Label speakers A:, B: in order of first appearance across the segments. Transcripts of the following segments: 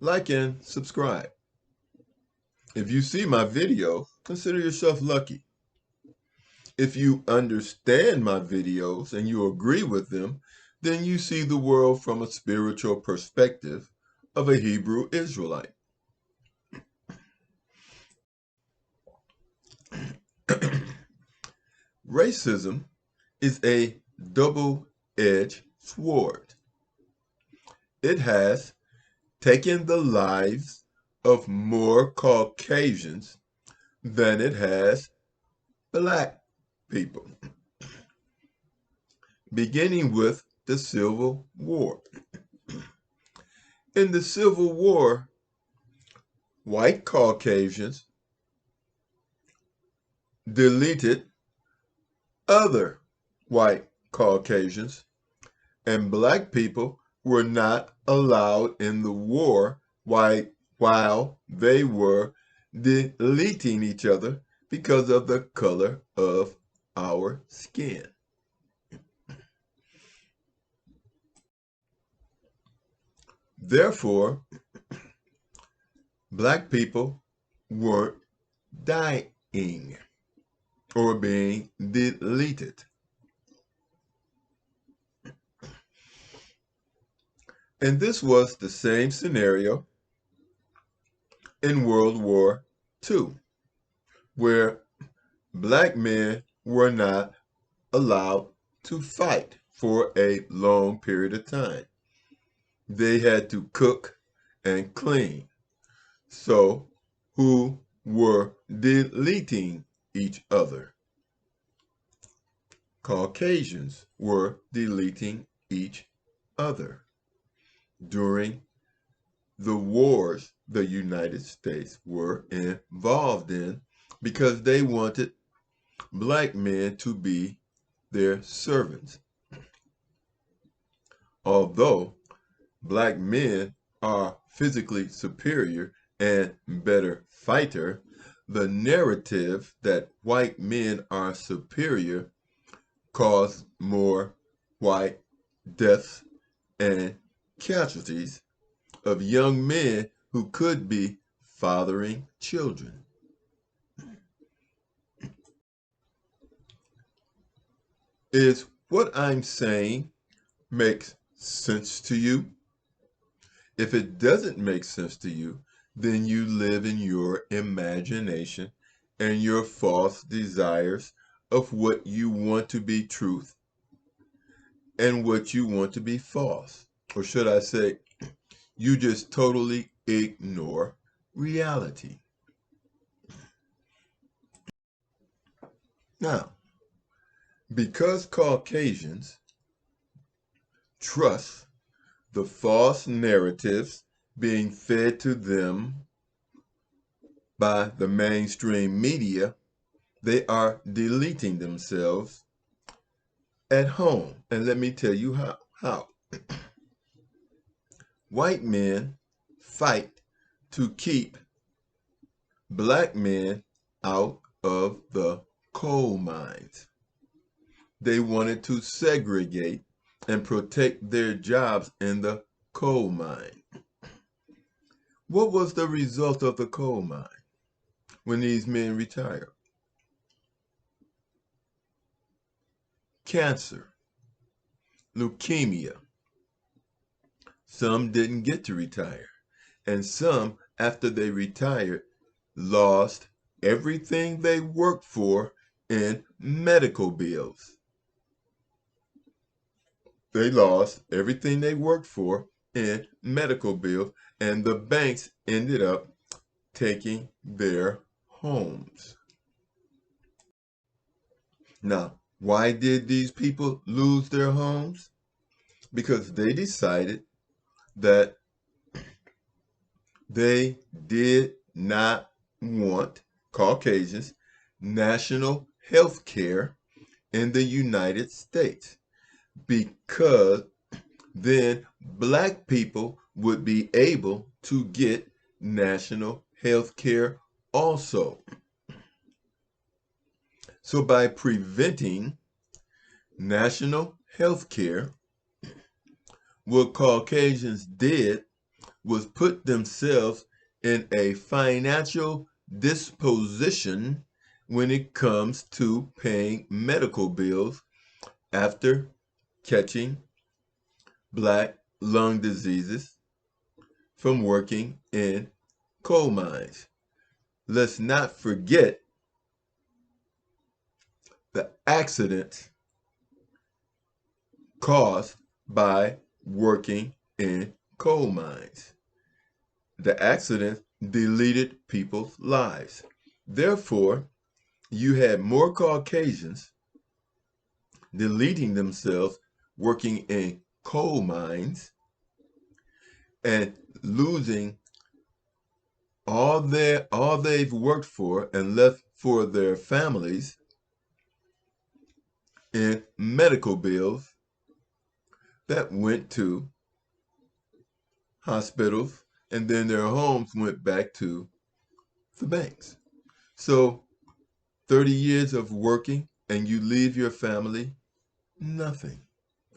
A: like and subscribe. If you see my video, consider yourself lucky. If you understand my videos and you agree with them, then you see the world from a spiritual perspective of a Hebrew Israelite. Racism is a double-edged sword. It has taken the lives of more Caucasians than it has black people, beginning with the Civil War. In the Civil War, white Caucasians deleted other white Caucasians, and black people were not allowed in the war while they were deleting each other because of the color of our skin. Therefore, black people weren't dying or being deleted. And this was the same scenario in World War II, where black men were not allowed to fight for a long period of time. They had to cook and clean. So, who were deleting each other? Caucasians were deleting each other during the wars the United States were involved in because they wanted black men to be their servants. Although black men are physically superior and better fighter, the narrative that white men are superior caused more white deaths and casualties of young men who could be fathering children. Is what I'm saying makes sense to you? If it doesn't make sense to you, then you live in your imagination and your false desires of what you want to be truth and what you want to be false. Or should I say, you just totally ignore reality. Now, because Caucasians trust the false narratives being fed to them by the mainstream media, they are deleting themselves at home. And let me tell you how. White men fight to keep black men out of the coal mines. They wanted to segregate and protect their jobs in the coal mine. What was the result of the coal mine when these men retired? Cancer, leukemia. Some didn't get to retire, and some, after they retired, lost everything they worked for in medical bills. They lost everything they worked for in medical bills, and the banks ended up taking their homes. Now, why did these people lose their homes? Because they decided that they did not want Caucasians national health care in the United States, because then black people would be able to get national health care also. So by preventing national health care, what Caucasians did was put themselves in a financial disposition when it comes to paying medical bills after catching black lung diseases from working in coal mines. Let's not forget the accidents caused by working in coal mines. The accident deleted people's lives. Therefore, you had more Caucasians deleting themselves working in coal mines and losing all they've worked for and left for their families in medical bills that went to hospitals, and then their homes went back to the banks. So 30 years of working and you leave your family nothing,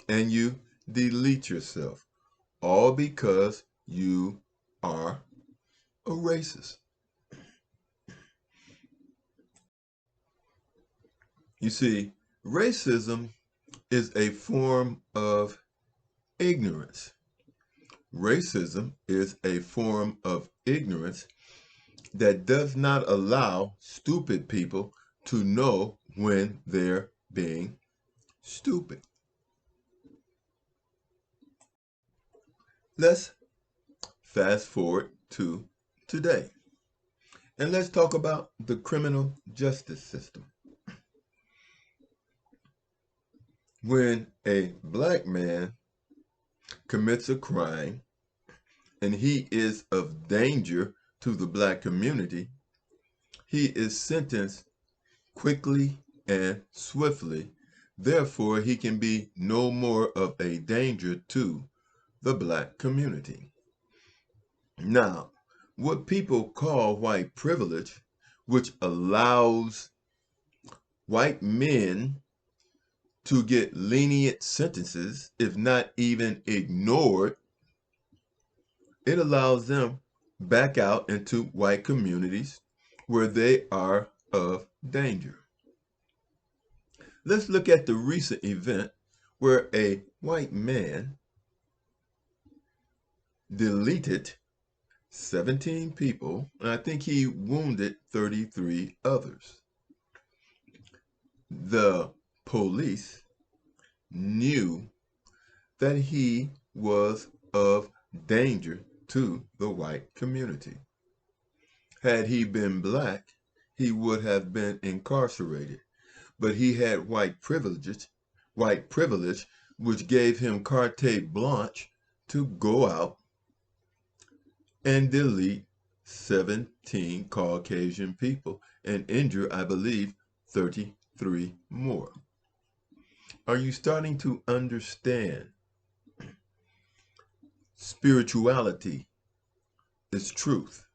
A: and you delete yourself, all because you are a racist. You see, racism is a form of ignorance. Racism is a form of ignorance that does not allow stupid people to know when they're being stupid. Let's fast forward to today, and let's talk about the criminal justice system. When a black man commits a crime and he is of danger to the black community, he is sentenced quickly and swiftly. Therefore, he can be no more of a danger to the black community. Now, what people call white privilege, which allows white men to get lenient sentences, if not even ignored, it allows them back out into white communities where they are of danger. Let's look at the recent event where a white man deleted 17 people, and I think he wounded 33 others. The police knew that he was of danger to the white community. Had he been black, he would have been incarcerated, but he had white privilege, which gave him carte blanche to go out and delete 17 Caucasian people and injure, I believe, 33 more. Are you starting to understand? Spirituality is truth.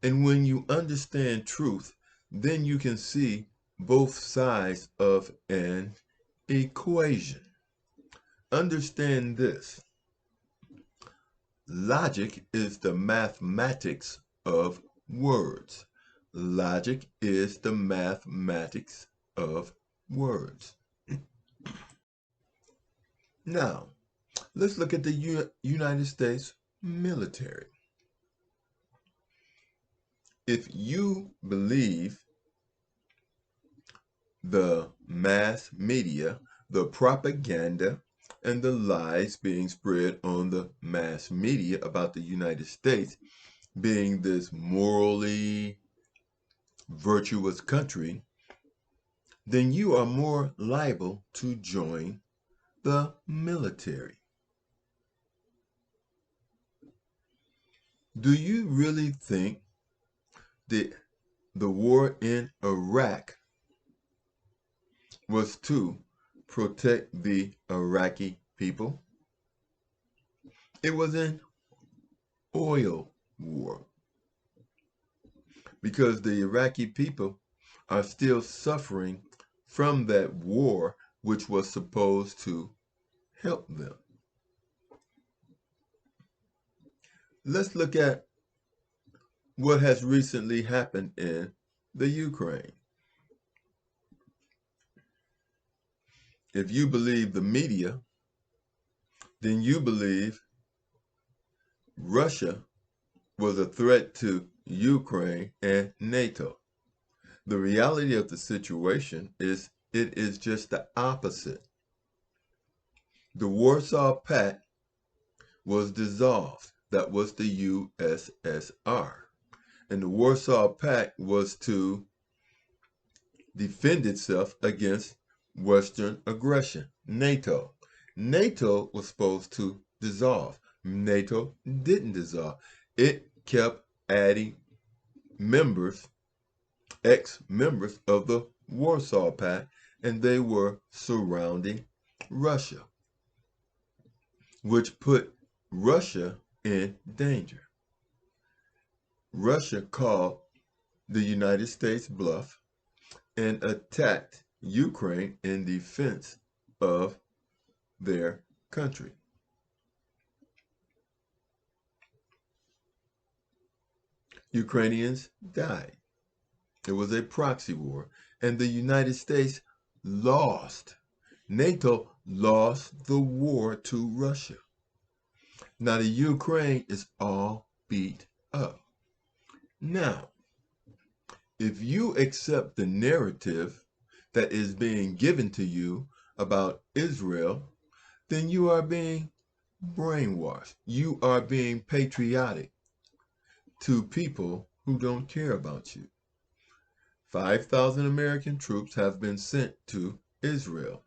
A: And when you understand truth, then you can see both sides of an equation. Understand this. Logic is the mathematics of words. Logic is the mathematics of words. Now, let's look at the United States military. If you believe the mass media, the propaganda, and the lies being spread on the mass media about the United States being this morally virtuous country, then you are more liable to join the military. Do you really think that the war in Iraq was to protect the Iraqi people? It was an oil war, because the Iraqi people are still suffering from that war, which was supposed to help them. let's look at what has recently happened in the Ukraine. If you believe the media, then you believe Russia was a threat to Ukraine and NATO. The reality of the situation is it is just the opposite. The Warsaw Pact was dissolved. That was the USSR. And the Warsaw Pact was to defend itself against Western aggression. NATO. NATO was supposed to dissolve. NATO didn't dissolve. It kept adding members, ex-members of the Warsaw Pact, and they were surrounding Russia, which put Russia in danger. Russia called the United States bluff and attacked Ukraine in defense of their country. Ukrainians died. It was a proxy war, and the United States lost. NATO lost the war to Russia. Now the Ukraine is all beat up. Now, if you accept the narrative that is being given to you about Israel, then you are being brainwashed. You are being patriotic to people who don't care about you. 5,000 American troops have been sent to Israel.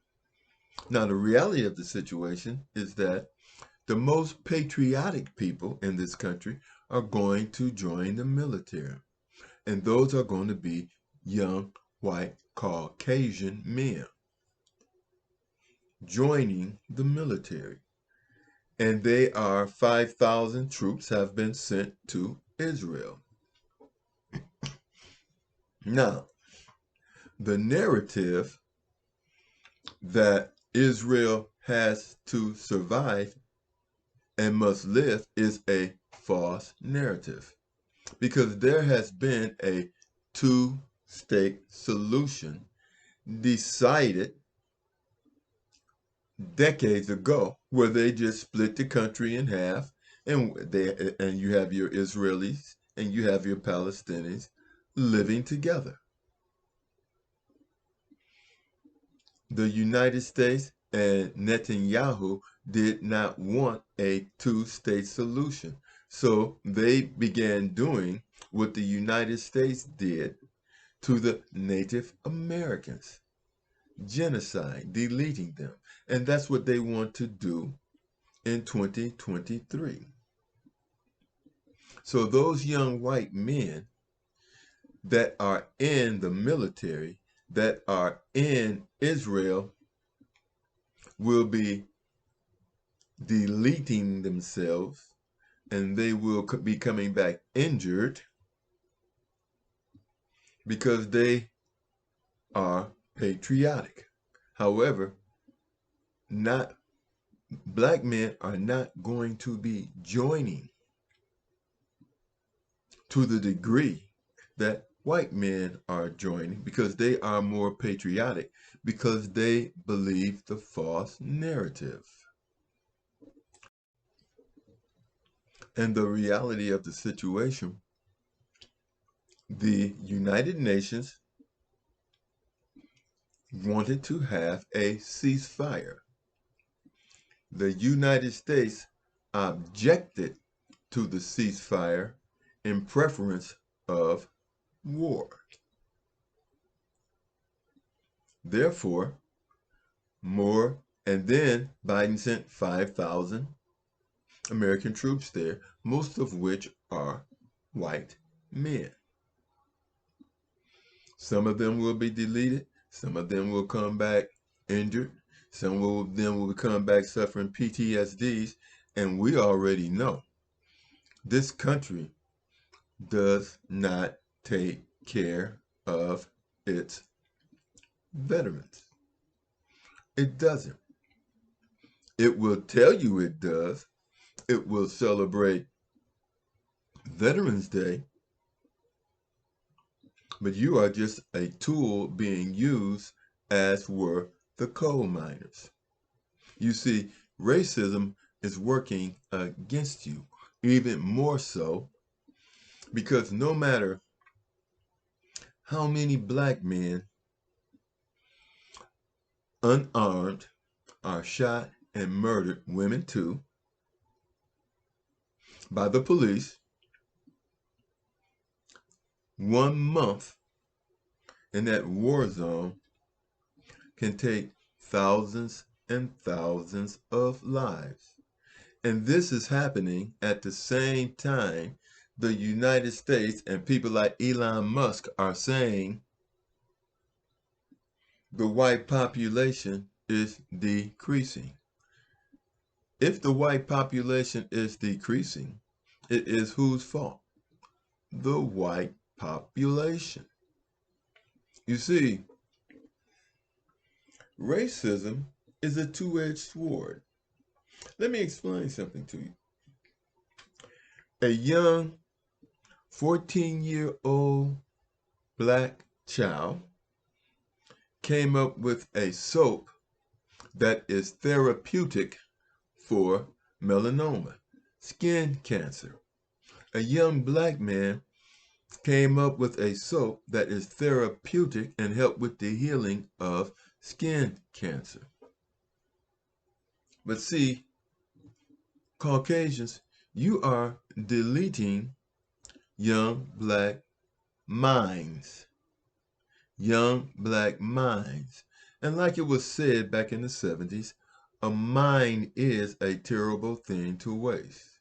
A: Now, the reality of the situation is that the most patriotic people in this country are going to join the military. And those are going to be young, white, Caucasian men joining the military. And they are 5,000 troops have been sent to Israel. Now, the narrative that Israel has to survive and must live is a false narrative, because there has been a two-state solution decided decades ago, where they just split the country in half, and you have your Israelis and you have your Palestinians living together. The United States and Netanyahu did not want a two-state solution. So they began doing what the United States did to the Native Americans. Genocide, deleting them. And that's what they want to do in 2023. So those young white men that are in the military, that are in Israel, will be deleting themselves, and they will be coming back injured because they are patriotic. However, black men are not going to be joining to the degree that white men are joining, because they are more patriotic, because they believe the false narrative. And the reality of the situation, the United Nations wanted to have a ceasefire. The United States objected to the ceasefire in preference of war. Therefore, and then Biden sent 5,000 American troops there, most of which are white men. Some of them will be deleted. Some of them will come back injured. Some of them will come back suffering PTSDs. And we already know this country does not take care of its veterans. It doesn't. It will tell you it does. It will celebrate Veterans Day, but you are just a tool being used, as were the coal miners. You see, racism is working against you, even more so, because no matter how many black men, unarmed, are shot and murdered, women too, by the police, 1 month in that war zone can take thousands and thousands of lives. And this is happening at the same time the United States and people like Elon Musk are saying the white population is decreasing. If the white population is decreasing, it is whose fault? The white population. You see, racism is a two-edged sword. Let me explain something to you. A young 14-year-old black child came up with a soap that is therapeutic for melanoma, skin cancer. A young black man came up with a soap that is therapeutic and help with the healing of skin cancer. But see, Caucasians, you are deleting young black minds. Young black minds. And like it was said back in the 70s, a mind is a terrible thing to waste.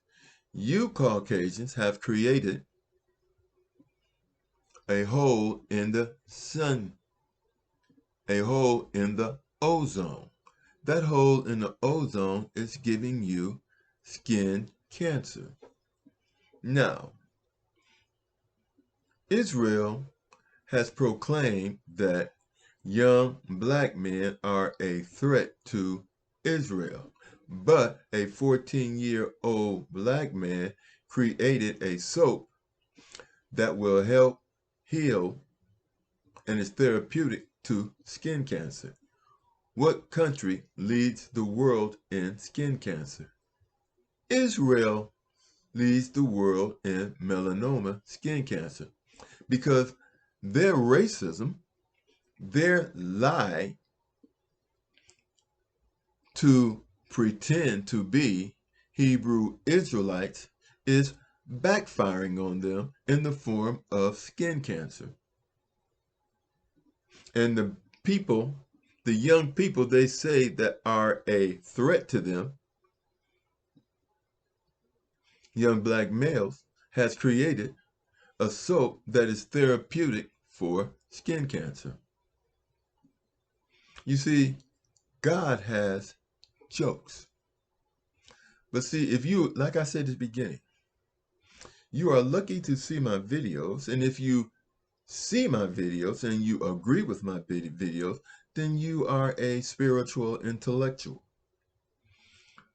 A: You Caucasians have created a hole in the sun, a hole in the ozone. That hole in the ozone is giving you skin cancer. Now, Israel has proclaimed that young black men are a threat to Israel. But a 14-year-old black man created a soap that will help heal and is therapeutic to skin cancer. What country leads the world in skin cancer? Israel leads the world in melanoma skin cancer because their racism, their lie to pretend to be Hebrew Israelites is backfiring on them in the form of skin cancer. And the people, the young people they say that are a threat to them, young black males, has created a soap that is therapeutic for skin cancer. You see, God has jokes. But see, if you, like I said at the beginning, you are lucky to see my videos, and if you see my videos and you agree with my videos, then you are a spiritual intellectual.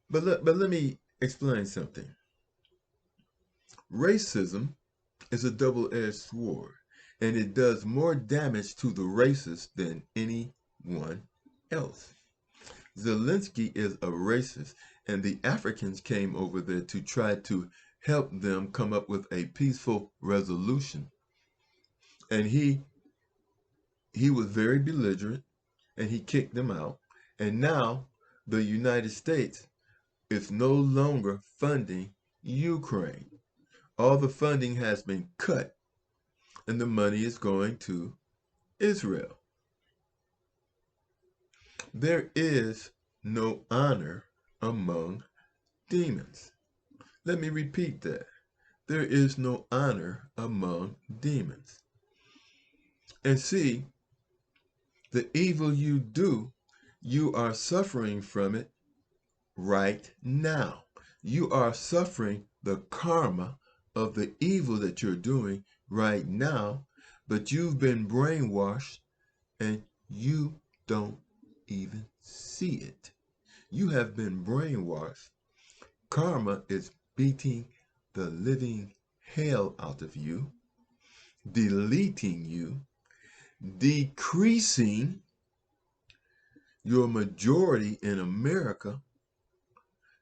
A: But let me explain something. Racism is a double-edged sword, and it does more damage to the racists than anyone else. Zelensky is a racist, and the Africans came over there to try to help them come up with a peaceful resolution. And he was very belligerent, and he kicked them out. And now the United States is no longer funding Ukraine. All the funding has been cut, and the money is going to Israel. There is no honor among demons. Let me repeat that. There is no honor among demons. And see, the evil you do, you are suffering from it right now. You are suffering the karma of the evil that you're doing right now, but you've been brainwashed and you don't even see it. You have been brainwashed. Karma is beating the living hell out of you, deleting you, decreasing your majority in America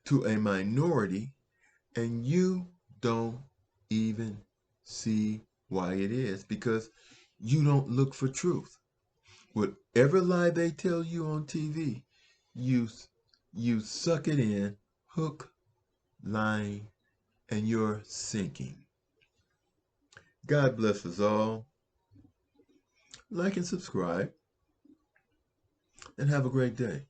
A: to a minority, and you don't even see why it is, because you don't look for truth. Whatever lie they tell you on TV, you suck it in, hook, line, and you're sinking. God bless us all. Like and subscribe, and have a great day.